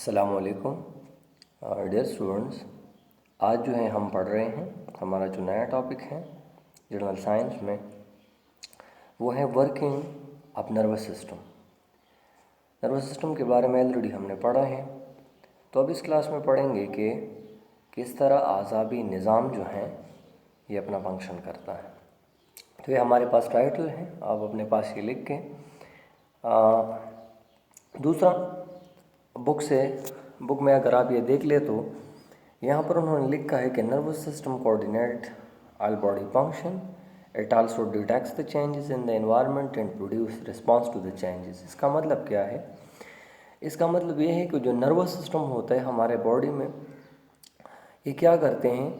अस्सलाम वालेकुम dear students. आज जो है हम पढ़ रहे हैं, हमारा जो नया टॉपिक है जनरल साइंस में वो है working of nervous system. Nervous system के बारे में ऑलरेडी हमने पढ़ा है, तो अब इस क्लास में पढ़ेंगे कि किस तरह आज़ाबी निज़ाम जो है ये अपना फंक्शन करता है। तो ये हमारे पास टाइटल है, आप अपने पास ये लिख के दूसरा बुक में अगर आप ये देख ले तो यहाँ पर उन्होंने लिखा है कि nervous system coordinate all body function, it also detects the changes in the environment and produce response to the changes. इसका मतलब क्या है? इसका मतलब ये है कि जो नर्वस सिस्टम होता है हमारे बॉडी में, ये क्या करते हैं,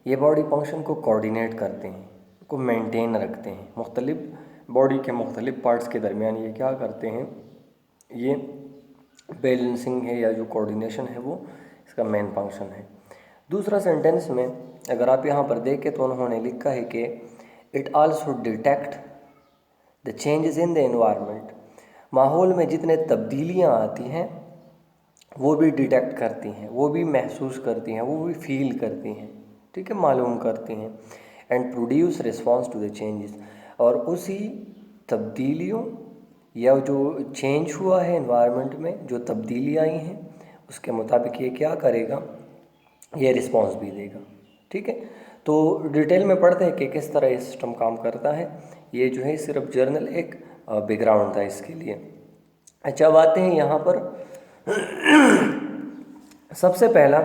ये बॉडी फंक्शन को कोऑर्डिनेट करते हैं, को मेंटेन रखते हैं। मुख्तलिफ बॉडी के मुख्तलिफ पार्ट्स के दरमियान ये क्या करते हैं, ये बैलेंसिंग है या जो कोऑर्डिनेशन है वो इसका मेन फंक्शन है। दूसरा सेंटेंस में अगर आप यहाँ पर देखें तो उन्होंने लिखा है कि it also detect the changes in the environment. माहौल में जितने तब्दीलियाँ आती हैं वो भी डिटेक्ट करती हैं, वो भी महसूस करती हैं, वो भी फील करती हैं, ठीक है, मालूम करती हैं। And produce response to the changes, और उसी तब्दीलियों या जो चेंज हुआ है एनवायरनमेंट में, जो तब्दीली आई हैं उसके मुताबिक ये क्या करेगा, ये रिस्पॉन्स भी देगा। ठीक है, तो डिटेल में पढ़ते हैं कि किस तरह ये सिस्टम काम करता है। ये जो है सिर्फ जर्नल एक बैकग्राउंड था इसके लिए। अच्छा, अब आते हैं यहाँ पर सबसे पहला,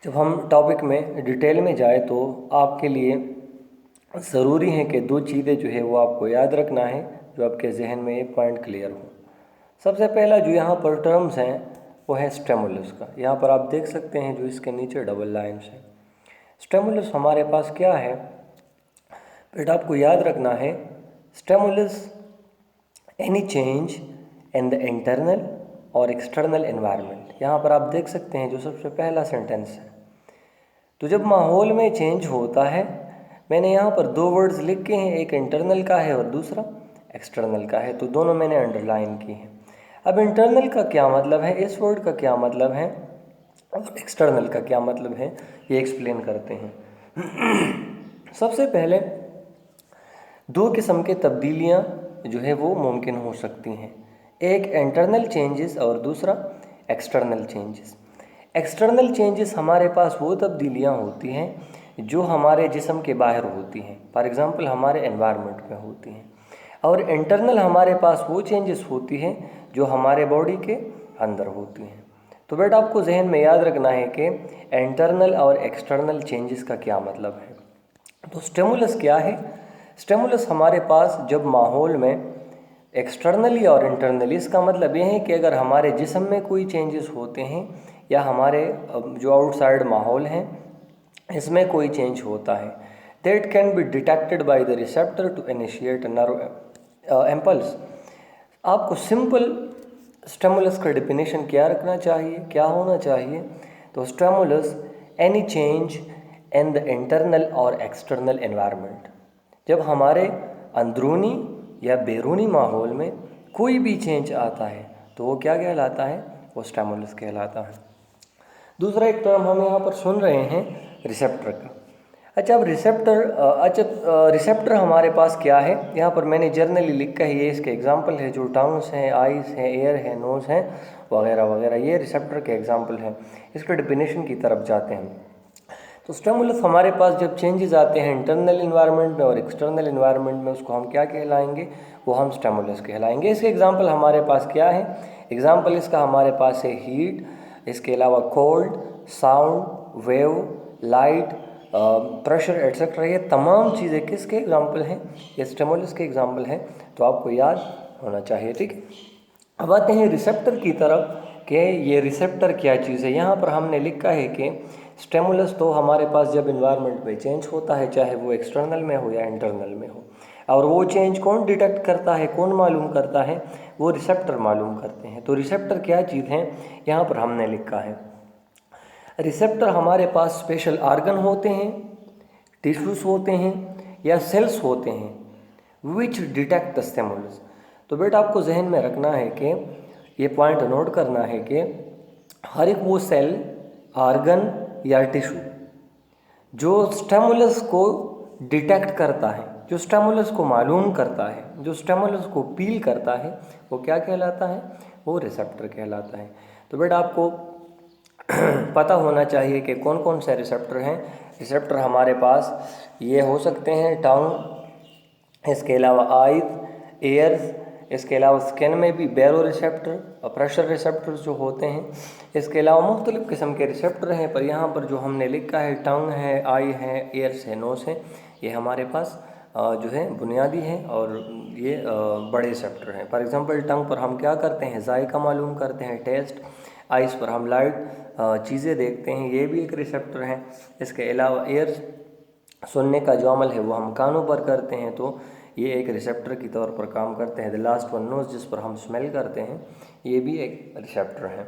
जब हम टॉपिक में डिटेल में जाए तो आपके लिए ज़रूरी है कि दो चीज़ें जो है वो आपको याद रखना है, जो आपके जहन में एक पॉइंट क्लियर हो। सबसे पहला जो यहाँ पर टर्म्स हैं वो है स्टिमुलस का। यहाँ पर आप देख सकते हैं जो इसके नीचे डबल लाइन्स है। स्टिमुलस हमारे पास क्या है बेटा, आपको याद रखना है, stimulus any change in the internal और एक्सटर्नल एनवायरनमेंट। यहाँ पर आप देख सकते हैं जो सबसे पहला सेंटेंस है। तो जब माहौल में चेंज होता है, मैंने यहाँ पर दो वर्ड्स लिखे हैं, एक इंटरनल का है और दूसरा एक्सटर्नल का है, तो दोनों मैंने अंडरलाइन की हैं। अब इंटरनल का क्या मतलब है, इस वर्ड का क्या मतलब है और एक्सटर्नल का क्या मतलब है, ये एक्सप्लेन करते हैं। सबसे पहले दो किस्म के तब्दीलियाँ जो है वो मुमकिन हो सकती हैं, एक इंटरनल चेंजेस और दूसरा एक्सटर्नल चेंजेस। एक्सटर्नल चेंजेस हमारे पास वो तब्दीलियाँ होती हैं जो हमारे जिस्म के बाहर होती हैं, फॉर एग्ज़ाम्पल हमारे एनवायरनमेंट में होती हैं, और इंटरनल हमारे पास वो चेंजेस होती हैं जो हमारे बॉडी के अंदर होती हैं। तो बेटा आपको जहन में याद रखना है कि इंटरनल और एक्सटर्नल चेंजेस का क्या मतलब है। तो स्टिमुलस क्या है? स्टिमुलस हमारे पास जब माहौल में एक्सटर्नली और इंटरनली, इसका मतलब ये है कि अगर हमारे जिस्म में कोई चेंजेस होते हैं या हमारे जो आउटसाइड माहौल है इसमें कोई चेंज होता है, that can be detected by the receptor to initiate nerve impulse. आपको सिंपल स्टिमुलस का डेफिनेशन क्या रखना चाहिए, क्या होना चाहिए? तो stimulus any change in the internal और एक्सटर्नल एनवायरनमेंट। जब हमारे अंदरूनी या बैरूनी माहौल में कोई भी चेंज आता है तो वो क्या कहलाता है, वो स्टिमुलस कहलाता है। दूसरा एक टर्म हम यहाँ पर सुन रहे हैं रिसेप्टर का। अच्छा, अब रिसेप्टर हमारे पास क्या है, यहाँ पर मैंने जर्नली लिखा है, ये इसके एग्जांपल है, जो टंग्स हैं, आइज़ हैं, एयर है, नोज़ हैं, वगैरह वगैरह, ये रिसेप्टर के एग्जांपल हैं। इसके डेफिनेशन की तरफ जाते हैं। तो स्टिमुलस हमारे पास जब चेंजेस आते हैं इंटरनल इन्वायरमेंट में और एक्सटर्नल इन्वायरमेंट में, उसको हम क्या कहलाएंगे, वो हम स्टिमुलस कहलाएंगे। इसके एग्जांपल हमारे पास क्या है? एग्जांपल इसका हमारे पास है हीट, इसके अलावा cold, sound, wave, light, pressure etcetera. ये तमाम चीज़ें किसके एग्जांपल हैं? ये स्टिमुलस के एग्जांपल हैं, तो आपको याद होना चाहिए। ठीक है, अब आते हैं रिसेप्टर की तरफ कि ये रिसेप्टर क्या चीज़ है। यहाँ पर हमने लिखा है कि स्टिमुलस तो हमारे पास जब इन्वायरमेंट में चेंज होता है, चाहे वो एक्सटर्नल में हो या इंटरनल में हो, और वो चेंज कौन डिटेक्ट करता है, कौन मालूम करता है, वो रिसेप्टर मालूम करते हैं। तो रिसेप्टर क्या चीज़ है यहाँ पर हमने लिखा है, रिसेप्टर हमारे पास स्पेशल आर्गन होते हैं, टिश्यूज़ होते हैं या सेल्स होते हैं विच डिटेक्ट द स्टिमुलस। तो बेटा आपको जहन में रखना है कि ये पॉइंट नोट करना है कि हर एक वो सेल, ऑर्गन या टिश्यू जो स्टिमुलस को डिटेक्ट करता है, जो स्टिमुलस को मालूम करता है, जो स्टिमुलस को फील करता है, वो क्या कहलाता है? वो रिसेप्टर कहलाता है। तो बेटा आपको पता होना चाहिए कि कौन कौन से रिसेप्टर हैं। रिसेप्टर हमारे पास ये हो सकते हैं टंग, इसके अलावा आइज, एयर्स, इसके अलावा स्किन में भी बैरो रिसेप्टर और प्रेशर रिसेप्टर्स जो होते हैं। इसके अलावा मुख्तलिफ़ किस्म के रिसेप्टर हैं, पर यहाँ पर जो हमने लिखा है टंग है, आई है, एयर्स है, नोस है, ये हमारे पास जो है बुनियादी है और ये बड़े रिसेप्टर हैं। फॉर एग्जांपल टंग पर हम क्या करते हैं? जायका मालूम करते हैं, टेस्ट। आइज़ पर हम लाइट चीज़ें देखते हैं, ये भी एक रिसेप्टर है। इसके अलावा एयर्स, सुनने का जो अमल है वो हम कानों पर करते हैं, तो ये एक रिसेप्टर की तौर पर काम करते हैं। द लास्ट वन नोज, जिस पर हम स्मेल करते हैं, ये भी एक रिसेप्टर है।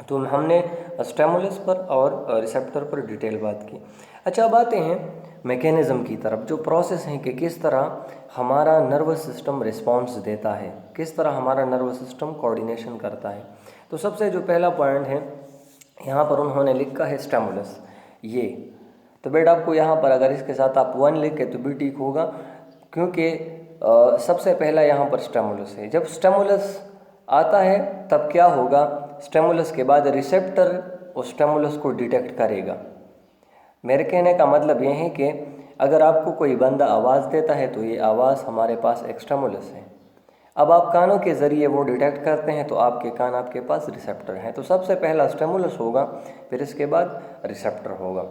तो हमने स्टिमुलस पर और रिसेप्टर पर डिटेल बात की। अच्छा, अब आते हैं मैकेनिज़्म की तरफ, जो प्रोसेस है कि किस तरह हमारा नर्वस सिस्टम रिस्पॉन्स देता है, किस तरह हमारा नर्वस सिस्टम कोऑर्डिनेशन करता है। तो सबसे जो पहला पॉइंट है यहाँ पर उन्होंने लिखा है स्टिमुलस, ये। तो बेटा आपको यहाँ पर अगर इसके साथ आप 1 लिखे तो भी ठीक होगा, क्योंकि सबसे पहला यहाँ पर स्टिमुलस है। जब स्टिमुलस आता है तब क्या होगा? स्टिमुलस के बाद रिसेप्टर उस स्टिमुलस को डिटेक्ट करेगा। मेरे कहने का मतलब ये है कि अगर आपको कोई बंदा आवाज़ देता है तो ये आवाज़ हमारे पास एक स्टिमुलस है। अब आप कानों के ज़रिए वो डिटेक्ट करते हैं, तो आपके कान, आपके पास रिसेप्टर हैं। तो सबसे पहला स्टिमुलस होगा, फिर इसके बाद रिसेप्टर होगा।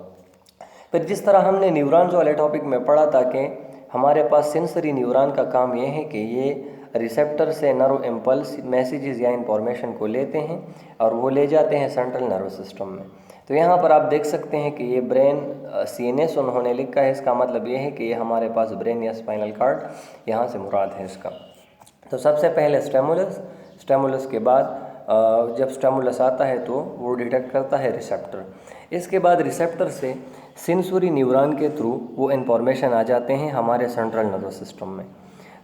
फिर जिस तरह हमने न्यूरॉन्स वाले टॉपिक में पढ़ा था कि हमारे पास सेंसरी न्यूरॉन का काम ये है कि ये रिसेप्टर से नर्व इम्पल्स, मैसेजेस या इंफॉर्मेशन को लेते हैं और वो ले जाते हैं सेंट्रल नर्वस सिस्टम में। तो यहाँ पर आप देख सकते हैं कि ये ब्रेन CNS उन्होंने लिखा है, इसका मतलब ये है कि ये हमारे पास ब्रेन या स्पाइनल कार्ड यहाँ से मुराद है इसका। तो सबसे पहले स्टिमुलस, स्टिमुलस के बाद जब स्टिमुलस आता है तो वो डिटेक्ट करता है रिसेप्टर। इसके बाद रिसेप्टर से सेंसरी न्यूरॉन के थ्रू वो इन्फॉर्मेशन आ जाते हैं हमारे सेंट्रल नर्वस सिस्टम में।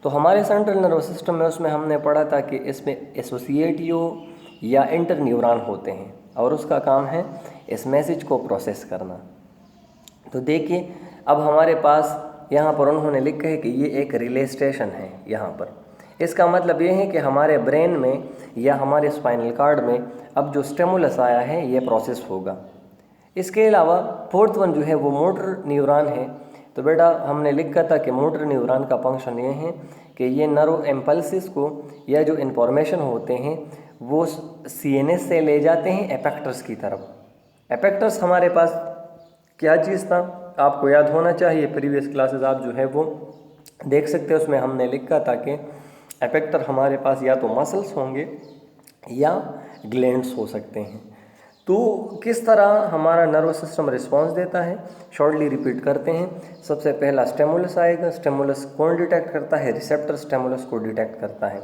तो हमारे सेंट्रल नर्वस सिस्टम में उसमें हमने पढ़ा था कि इसमें एसोसिएटिव या इंटर न्यूरॉन होते हैं और उसका काम है इस मैसेज को प्रोसेस करना। तो देखिए अब हमारे पास यहाँ पर उन्होंने लिखा है कि ये एक रिले स्टेशन है यहाँ पर। इसका मतलब ये है कि हमारे ब्रेन में या हमारे स्पाइनल कार्ड में अब जो स्टिमुलस आया है ये प्रोसेस होगा। इसके अलावा फोर्थ वन जो है वो मोटर न्यूरॉन है। तो बेटा हमने लिखा था कि मोटर न्यूरॉन का फंक्शन ये है कि ये नर्व इम्पल्सिस को या जो इन्फॉर्मेशन होते हैं वो CNS से ले जाते हैं एपेक्टर्स की तरफ। एपेक्टर्स हमारे पास क्या चीज़ था आपको याद होना चाहिए, प्रीवियस क्लासेस आप जो है वो देख सकते हैं, उसमें हमने लिखा था कि एपेक्टर हमारे पास या तो मसल्स होंगे या ग्लैंड्स हो सकते हैं। तो किस तरह हमारा नर्वस सिस्टम रिस्पांस देता है, शॉर्टली रिपीट करते हैं। सबसे पहला स्टिमुलस आएगा, स्टिमुलस कौन डिटेक्ट करता है? रिसेप्टर स्टिमुलस को डिटेक्ट करता है।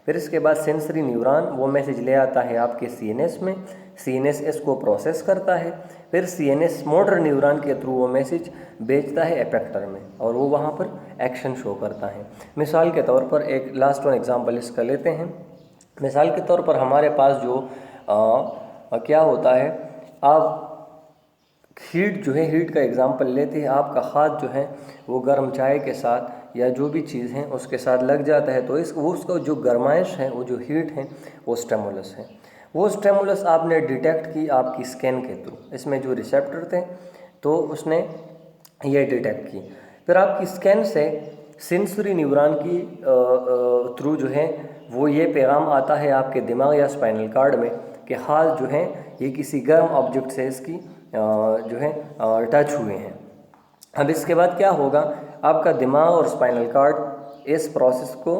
फिर इसके बाद सेंसरी न्यूरॉन वो मैसेज ले आता है आपके CNS में, CNS इसको प्रोसेस करता है, फिर CNS मोटर न्यूरॉन के थ्रू वो मैसेज भेजता है एपेक्टर में और वो वहाँ पर एक्शन शो करता है। मिसाल के तौर पर एक लास्ट वन एग्जांपल इसका लेते हैं। मिसाल के तौर पर हमारे पास जो क्या होता है, आप हीट जो है, हीट का एग्जांपल लेते हैं, आपका हाथ जो है वो गर्म चाय के साथ या जो भी चीज़ है उसके साथ लग जाता है, तो उसका जो गर्माइश है, वो जो हीट है, वो स्टिमुलस है। वो स्टिमुलस आपने डिटेक्ट की आपकी स्किन के थ्रू, इसमें जो रिसेप्टर थे तो उसने ये डिटेक्ट की। फिर आपकी स्किन से सेंसरी न्यूरॉन की थ्रू जो है वो ये पैगाम आता है आपके दिमाग या स्पाइनल कार्ड में कि हाथ जो है ये किसी गर्म ऑब्जेक्ट से इसकी जो है टच हुए हैं। अब इसके बाद क्या होगा, आपका दिमाग और स्पाइनल कार्ड इस प्रोसेस को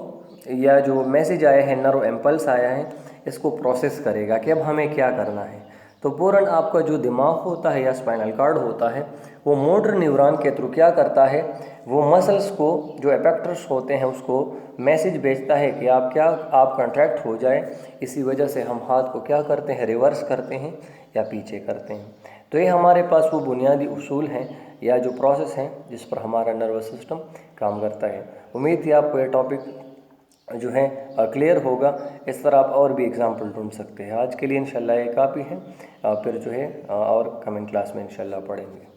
या जो मैसेज आया है, नर्व इम्पल्स आया है, इसको प्रोसेस करेगा कि अब हमें क्या करना है। तो फ़ौरन आपका जो दिमाग होता है या स्पाइनल कार्ड होता है वो मोटर न्यूरॉन के थ्रू क्या करता है, वो मसल्स को जो एपेक्टर्स होते हैं उसको मैसेज भेजता है कि आप कंट्रैक्ट हो जाए। इसी वजह से हम हाथ को क्या करते हैं, रिवर्स करते हैं या पीछे करते हैं। तो ये हमारे पास वो बुनियादी उसूल हैं या जो प्रोसेस हैं जिस पर हमारा नर्वस सिस्टम काम करता है। उम्मीद थी आपको ये टॉपिक जो है क्लियर होगा। इस तरह आप और भी एग्जाम्पल ढूंढ सकते हैं। आज के लिए इंशाल्लाह ये काफ़ी है, फिर जो है और कमेंट क्लास में इंशाल्लाह पढ़ेंगे।